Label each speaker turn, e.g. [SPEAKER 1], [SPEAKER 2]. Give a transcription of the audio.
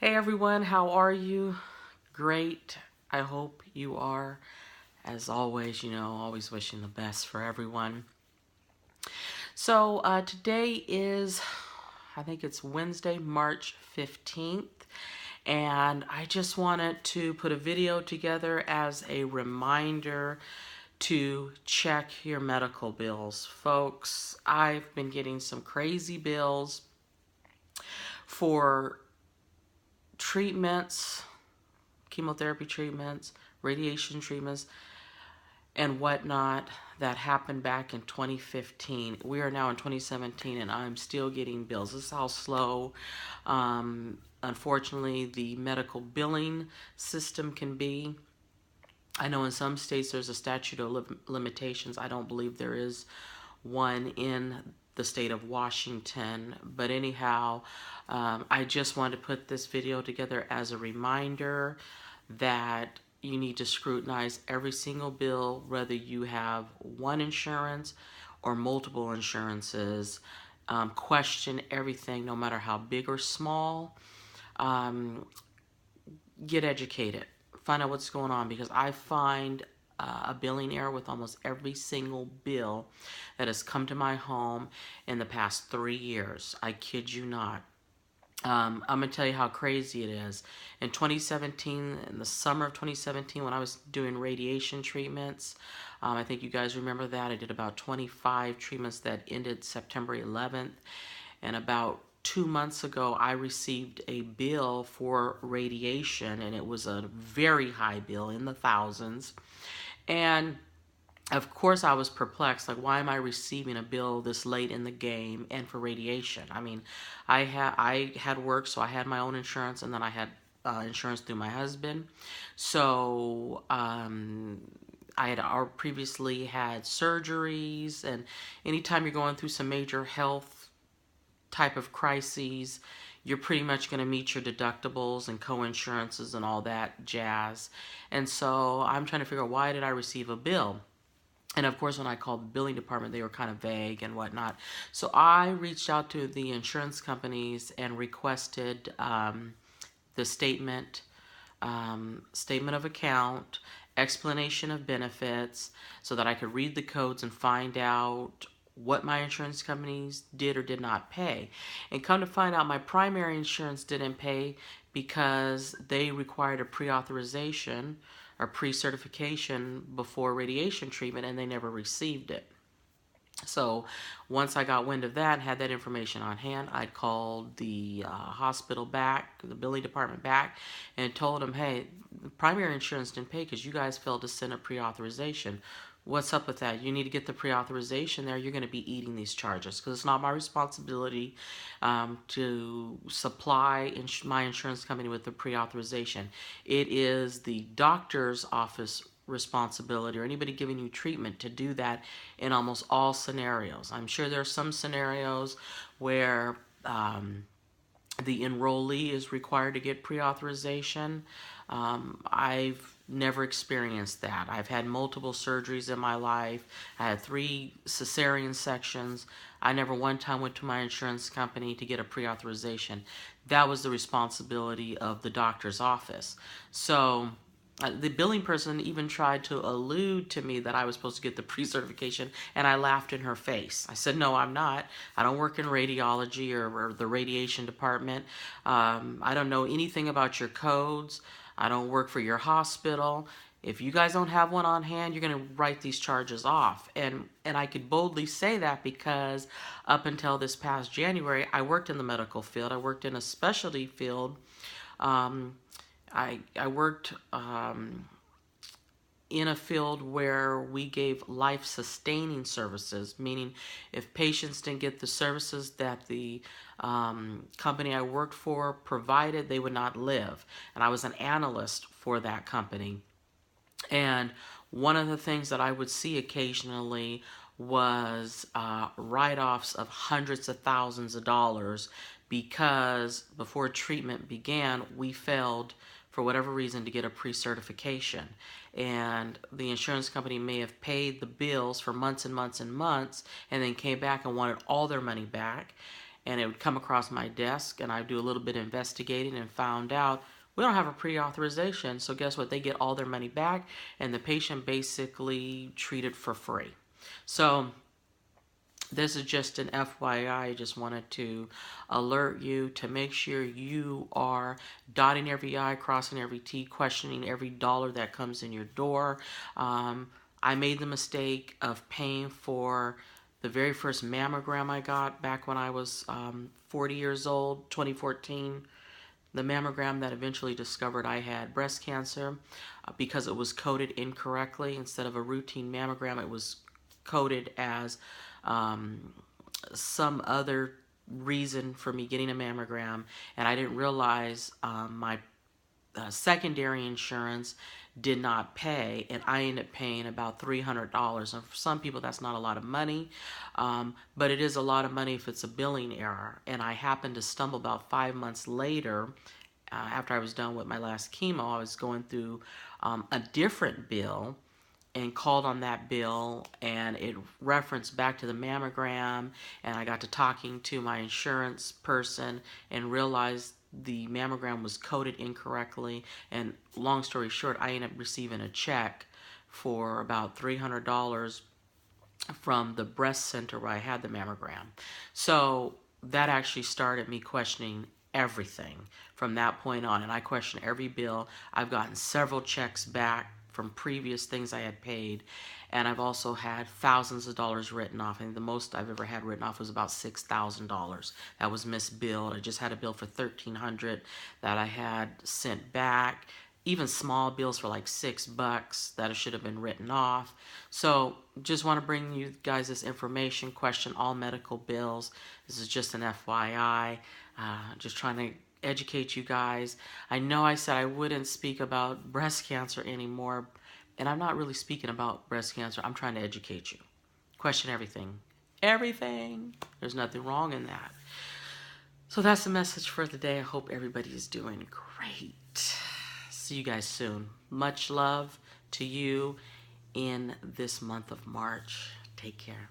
[SPEAKER 1] Hey everyone, how are you? Great. I hope you are. As always, always wishing the best for everyone. So today is, I think it's Wednesday, March 15th. And I just wanted to put a video together as a reminder to check your medical bills. Folks, I've been getting some crazy bills for treatments, chemotherapy treatments, radiation treatments, and whatnot that happened back in 2015. We are now in 2017 and I'm still getting bills. This is how slow, unfortunately, the medical billing system can be. I know in some states there's a statute of limitations. I don't believe there is one in the state of Washington. But anyhow, I just wanted to put this video together as a reminder that you need to scrutinize every single bill, whether you have one insurance or multiple insurances. Question everything, no matter how big or small. Get educated. Find out what's going on, because I find a billing error with almost every single bill that has come to my home in the past 3 years. I kid you not. I'm going to tell you how crazy it is. In 2017, in the summer of 2017, when I was doing radiation treatments, I think you guys remember that. I did about 25 treatments that ended September 11th. And about 2 months ago, I received a bill for radiation, and it was a very high bill in the thousands. And of course, I was perplexed. Like, why am I receiving a bill this late in the game and for radiation? I mean, I had work, so I had my own insurance, and then I had insurance through my husband. So I had previously had surgeries, and anytime you're going through some major health type of crises, you're pretty much going to meet your deductibles and co-insurances and all that jazz. And so I'm trying to figure out, why did I receive a bill? And of course, when I called the billing department, they were kind of vague and whatnot. So I reached out to the insurance companies and requested the statement of account, explanation of benefits, so that I could read the codes and find out what my insurance companies did or did not pay. And come to find out, my primary insurance didn't pay because they required a pre-authorization or pre-certification before radiation treatment, and they never received it. So once I got wind of that and had that information on hand, I called the hospital back, the billing department back, and told them, hey, the primary insurance didn't pay because you guys failed to send a pre-authorization. What's up with that? You need to get the pre-authorization there. You're going to be eating these charges, because it's not my responsibility to supply my insurance company with the pre-authorization. It is the doctor's office responsibility, or anybody giving you treatment, to do that in almost all scenarios. I'm sure there are some scenarios where the enrollee is required to get pre-authorization. I've never experienced that. I've had multiple surgeries in my life. I had 3 cesarean sections. I never one time went to my insurance company to get a pre-authorization. That was the responsibility of the doctor's office. So the billing person even tried to allude to me that I was supposed to get the pre-certification, and I laughed in her face. I said, no, I'm not. I don't work in radiology or the radiation department. I don't know anything about your codes. I don't work for your hospital. If you guys don't have one on hand, you're going to write these charges off. And I could boldly say that because up until this past January, I worked in the medical field. I worked in a specialty field. I worked in a field where we gave life-sustaining services, meaning if patients didn't get the services that the company I worked for provided, they would not live. And I was an analyst for that company. And one of the things that I would see occasionally was write-offs of hundreds of thousands of dollars, because before treatment began, we failed for whatever reason to get a pre-certification. And the insurance company may have paid the bills for months and months and months, and then came back and wanted all their money back. and it would come across my desk, and I'd do a little bit of investigating and found out we don't have a pre-authorization. So guess what? They get all their money back, and the patient basically treated for free. So this is just an FYI. I just wanted to alert you to make sure you are dotting every I, crossing every T, questioning every dollar that comes in your door. I made the mistake of paying for the very first mammogram I got back when I was 40 years old, 2014. The mammogram that eventually discovered I had breast cancer because it was coded incorrectly. Instead of a routine mammogram, it was coded as um, some other reason for me getting a mammogram, and I didn't realize my secondary insurance did not pay, and I ended up paying about $300. And for some people, that's not a lot of money, but it is a lot of money if it's a billing error. And I happened to stumble about 5 months later, after I was done with my last chemo, I was going through a different bill and called on that bill, and it referenced back to the mammogram, and I got to talking to my insurance person and realized the mammogram was coded incorrectly. And long story short, I ended up receiving a check for about $300 from the breast center where I had the mammogram. So that actually started me questioning everything from that point on. And I question every bill. I've gotten several checks back from previous things I had paid. And I've also had thousands of dollars written off. I think the most I've ever had written off was about $6,000. That was misbilled. I just had a bill for $1,300 that I had sent back. Even small bills for like $6 that should have been written off. So just want to bring you guys this information. Question all medical bills. This is just an FYI. Just trying to educate you guys. I know I said I wouldn't speak about breast cancer anymore, and I'm not really speaking about breast cancer. I'm trying to educate you. Question everything. Everything. There's nothing wrong in that. So that's the message for the day. I hope everybody is doing great. See you guys soon. Much love to you in this month of March. Take care.